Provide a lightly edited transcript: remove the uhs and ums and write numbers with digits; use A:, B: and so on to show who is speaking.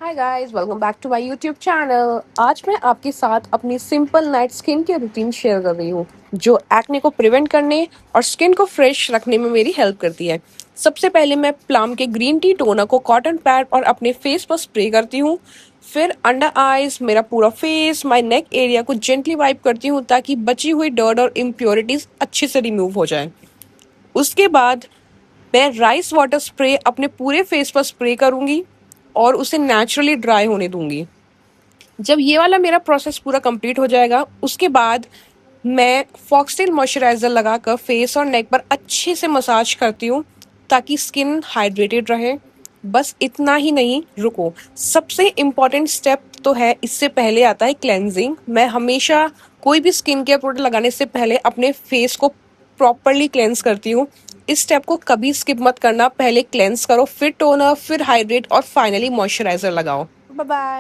A: Hi guys, welcome back to my YouTube channel. आज मैं आपके साथ अपनी simple night skin care routine share कर रही हूँ जो एक्ने को प्रिवेंट करने और स्किन को फ्रेश रखने में मेरी हेल्प करती है। सबसे पहले मैं प्लम के ग्रीन टी टोनर को कॉटन पैड और अपने फेस पर स्प्रे करती हूँ। फिर अंडर आईज, मेरा पूरा फेस, माय नेक एरिया को जेंटली वाइप करती हूँ ताकि बची हुई डर्ट और इम्प्योरिटीज अच्छे से रिमूव हो जाए। उसके बाद मैं राइस वाटर स्प्रे अपने पूरे फेस पर स्प्रे करूंगी और उसे नेचुरली ड्राई होने दूंगी। जब ये वाला मेरा प्रोसेस पूरा कंप्लीट हो जाएगा, उसके बाद मैं फॉक्सटेल मॉइस्चराइजर लगाकर फेस और नेक पर अच्छे से मसाज करती हूँ ताकि स्किन हाइड्रेटेड रहे। बस इतना ही नहीं, रुको, सबसे इम्पॉर्टेंट स्टेप तो है, इससे पहले आता है क्लेंजिंग। मैं हमेशा कोई भी स्किन केयर प्रोडक्ट लगाने से पहले अपने फेस को प्रॉपरली क्लेंस करती हूँ। इस स्टेप को कभी स्किप मत करना। पहले क्लेंस करो, फिर टोनर, फिर हाइड्रेट और फाइनली मॉइस्चराइजर लगाओ। Bye bye.